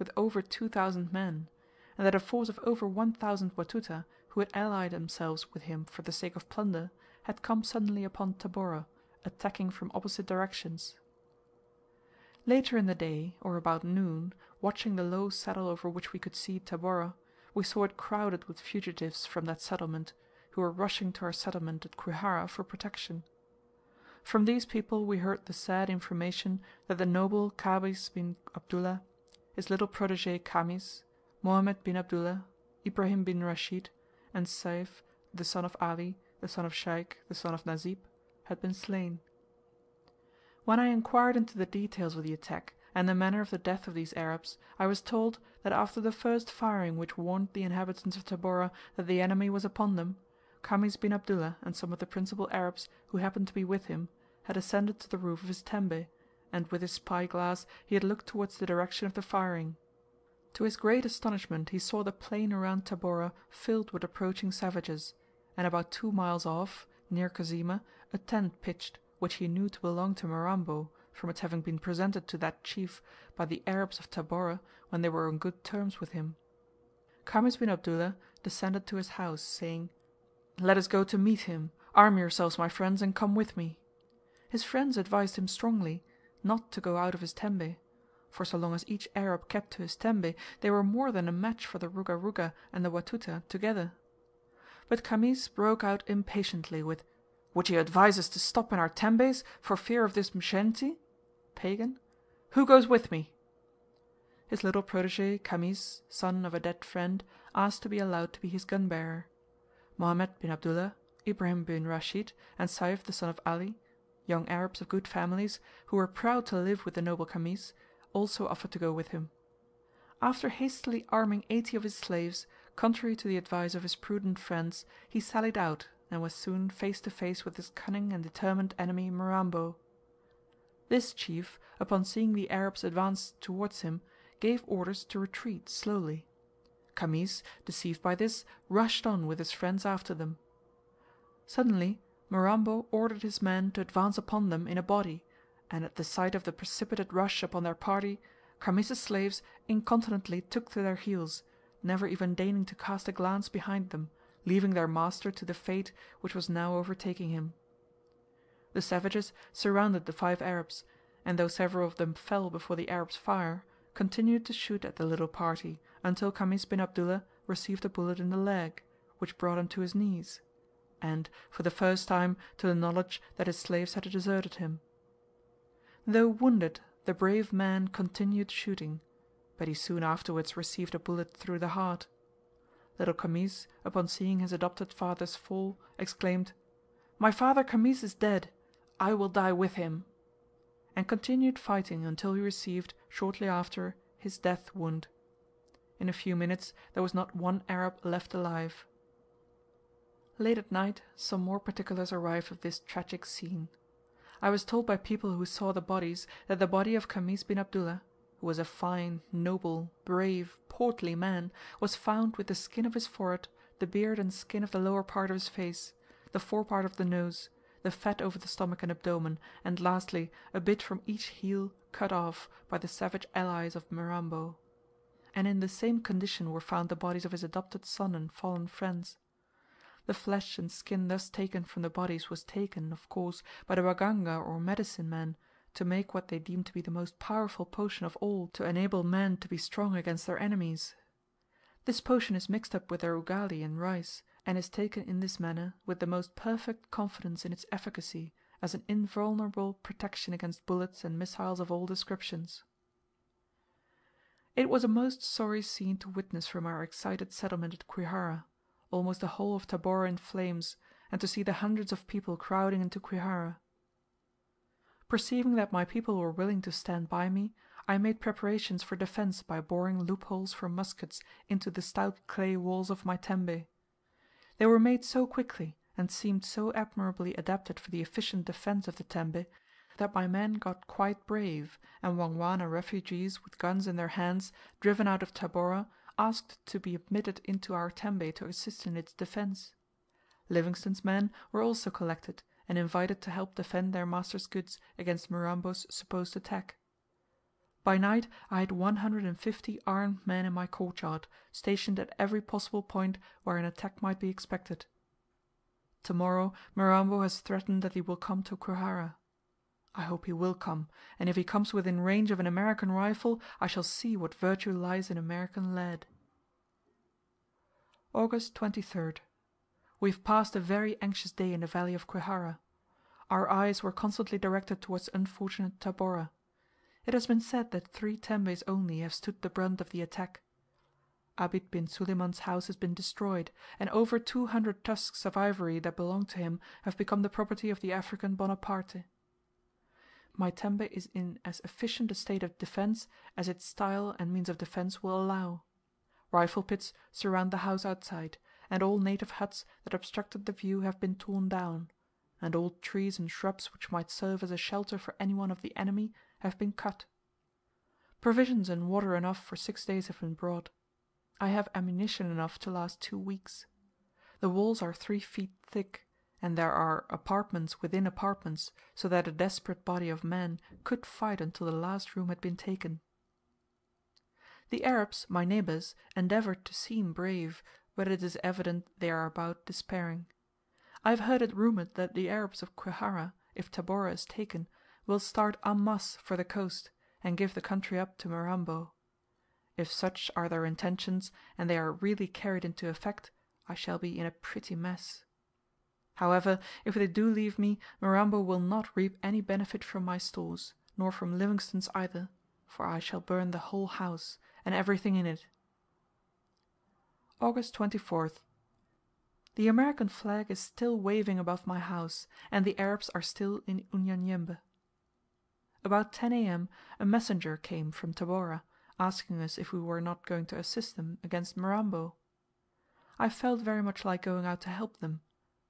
with over 2,000 men, and that a force of over 1,000 Watuta, who had allied themselves with him for the sake of plunder, had come suddenly upon Tabora, attacking from opposite directions. Later in the day, or about noon, watching the low saddle over which we could see Tabora, we saw it crowded with fugitives from that settlement, who were rushing to our settlement at Kwihara for protection. From these people we heard the sad information that the noble Kabis bin Abdullah, his little protege Kamis, Mohammed bin Abdullah, Ibrahim bin Rashid, and Saif, the son of Ali, the son of Shaykh, the son of Nazib, had been slain. When I inquired into the details of the attack and the manner of the death of these Arabs, I was told that after the first firing which warned the inhabitants of Tabora that the enemy was upon them, Kamis bin Abdullah and some of the principal Arabs who happened to be with him had ascended to the roof of his tembe, and with his spy glass he had looked towards the direction of the firing. To his great astonishment he saw the plain around Tabora filled with approaching savages, and about 2 miles off, near Kazima, a tent pitched, which he knew to belong to Mirambo, from its having been presented to that chief by the Arabs of Tabora when they were on good terms with him. Kamis bin Abdullah descended to his house, saying, "Let us go to meet him. Arm yourselves, my friends, and come with me." His friends advised him strongly not to go out of his tembe, for so long as each Arab kept to his tembe, they were more than a match for the Ruga Ruga and the Watuta together. But Kamis broke out impatiently with, "Would you advise us to stop in our tembes for fear of this Mshensi (pagan)? Who goes with me?" His little protege, Kamis, son of a dead friend, asked to be allowed to be his gun bearer. Mohammed bin Abdullah, Ibrahim bin Rashid, and Saif the son of Ali, young Arabs of good families, who were proud to live with the noble Kamis, also offered to go with him. After hastily arming 80 of his slaves, contrary to the advice of his prudent friends, he sallied out, and was soon face to face with his cunning and determined enemy Mirambo. This chief, upon seeing the Arabs advance towards him, gave orders to retreat slowly. Kamis, deceived by this, rushed on with his friends after them. Suddenly Mirambo ordered his men to advance upon them in a body, and at the sight of the precipitate rush upon their party, Kamis's slaves incontinently took to their heels, never even deigning to cast a glance behind them, leaving their master to the fate which was now overtaking him. The savages surrounded the 5 Arabs, and though several of them fell before the Arabs' fire, continued to shoot at the little party until Kamis bin Abdullah received a bullet in the leg, which brought him to his knees, and, for the first time, to the knowledge that his slaves had deserted him. Though wounded, the brave man continued shooting, but he soon afterwards received a bullet through the heart. Little Kamis, upon seeing his adopted father's fall, exclaimed, "My father Kamis is dead, I will die with him," and continued fighting until he received, shortly after, his death wound. In a few minutes there was not one Arab left alive. Late at night some more particulars arrived of this tragic scene. I was told by people who saw the bodies that the body of Kamis bin Abdullah, who was a fine, noble, brave, portly man, was found with the skin of his forehead, the beard and skin of the lower part of his face, the forepart of the nose, the fat over the stomach and abdomen, and lastly a bit from each heel cut off by the savage allies of Mirambo. And in the same condition were found the bodies of his adopted son and fallen friends. The flesh and skin thus taken from the bodies was taken, of course, by the Waganga or medicine men, to make what they deemed to be the most powerful potion of all to enable men to be strong against their enemies. This potion is mixed up with their ugali and rice, and is taken in this manner with the most perfect confidence in its efficacy, as an invulnerable protection against bullets and missiles of all descriptions. It was a most sorry scene to witness from our excited settlement at Kwihara, almost the whole of Tabora in flames, and to see the hundreds of people crowding into Kwihara. Perceiving that my people were willing to stand by me, I made preparations for defence by boring loopholes for muskets into the stout clay walls of my tembe. They were made so quickly, and seemed so admirably adapted for the efficient defence of the tembe, that my men got quite brave, and Wangwana refugees with guns in their hands, driven out of Tabora, asked to be admitted into our tembe to assist in its defence. Livingstone's men were also collected, and invited to help defend their master's goods against Mirambo's supposed attack. By night I had 150 armed men in my courtyard, stationed at every possible point where an attack might be expected. Tomorrow Mirambo has threatened that he will come to Kwihara. I hope he will come, and if he comes within range of an American rifle, I shall see what virtue lies in American lead. August 23rd. We have passed a very anxious day in the valley of Kwihara. Our eyes were constantly directed towards unfortunate Tabora. It has been said that 3 tembes only have stood the brunt of the attack. Abid bin Suleiman's house has been destroyed, and over 200 tusks of ivory that belonged to him have become the property of the African Bonaparte. My tembe is in as efficient a state of defence as its style and means of defence will allow. Rifle pits surround the house outside, and all native huts that obstructed the view have been torn down, and all trees and shrubs which might serve as a shelter for anyone of the enemy have been cut. Provisions and water enough for 6 days have been brought. I have ammunition enough to last 2 weeks. The walls are 3 feet thick, and there are apartments within apartments, so that a desperate body of men could fight until the last room had been taken. The Arabs, my neighbours, endeavoured to seem brave, but it is evident they are about despairing. I have heard it rumoured that the Arabs of Kwihara, if Tabora is taken, will start en masse for the coast, and give the country up to Mirambo. If such are their intentions, and they are really carried into effect, I shall be in a pretty mess. However, if they do leave me, Mirambo will not reap any benefit from my stores, nor from Livingstone's either, for I shall burn the whole house, and everything in it. August 24th. The American flag is still waving above my house, and the Arabs are still in Unyanyembe. About 10 a.m. a messenger came from Tabora, asking us if we were not going to assist them against Mirambo. I felt very much like going out to help them,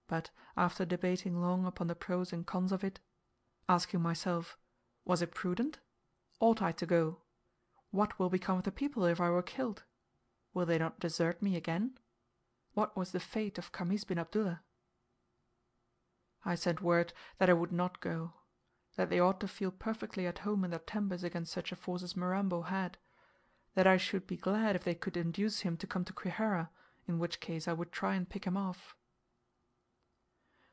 but, after debating long upon the pros and cons of it, asking myself, was it prudent? Ought I to go? What will become of the people if I were killed? Will they not desert me again? What was the fate of Khamis bin Abdullah? I sent word that I would not go, that they ought to feel perfectly at home in their tembes against such a force as Mirambo had, that I should be glad if they could induce him to come to Kwihara, in which case I would try and pick him off.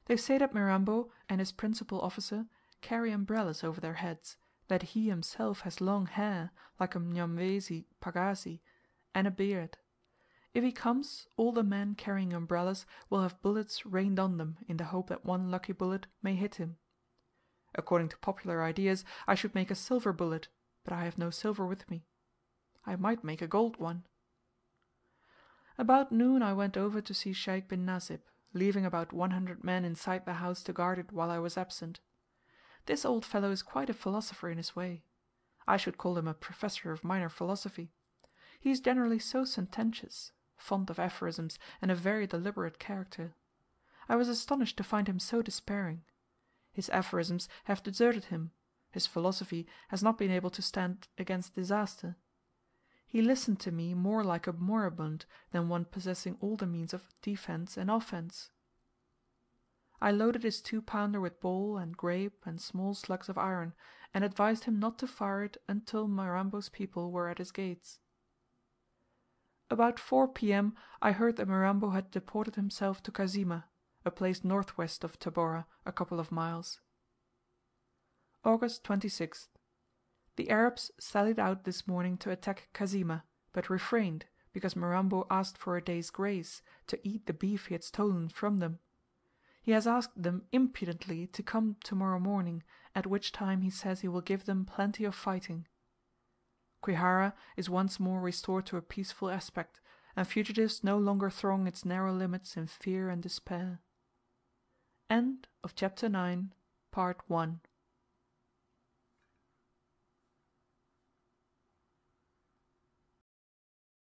They say that Mirambo and his principal officer carry umbrellas over their heads, that he himself has long hair, like a Mnyamwezi pagazi, and a beard. If he comes, all the men carrying umbrellas will have bullets rained on them in the hope that one lucky bullet may hit him. According to popular ideas, I should make a silver bullet, but I have no silver with me. I might make a gold one. About noon I went over to see Sheikh bin Nasib, leaving about 100 men inside the house to guard it while I was absent. This old fellow is quite a philosopher in his way. I should call him a professor of minor philosophy. He is generally so sententious, fond of aphorisms, and a very deliberate character. I was astonished to find him so despairing. His aphorisms have deserted him, his philosophy has not been able to stand against disaster. He listened to me more like a moribund than one possessing all the means of defence and offence. I loaded his 2-pounder with ball and grape and small slugs of iron, and advised him not to fire it until Mirambo's people were at his gates. About 4 p.m. I heard that Mirambo had deported himself to Kazima, a place northwest of Tabora, a couple of miles. August 26th. The Arabs sallied out this morning to attack Kazima, but refrained, because Mirambo asked for a day's grace, to eat the beef he had stolen from them. He has asked them impudently to come tomorrow morning, at which time he says he will give them plenty of fighting. Kwihara is once more restored to a peaceful aspect, and fugitives no longer throng its narrow limits in fear and despair. End of Chapter 9, Part 1.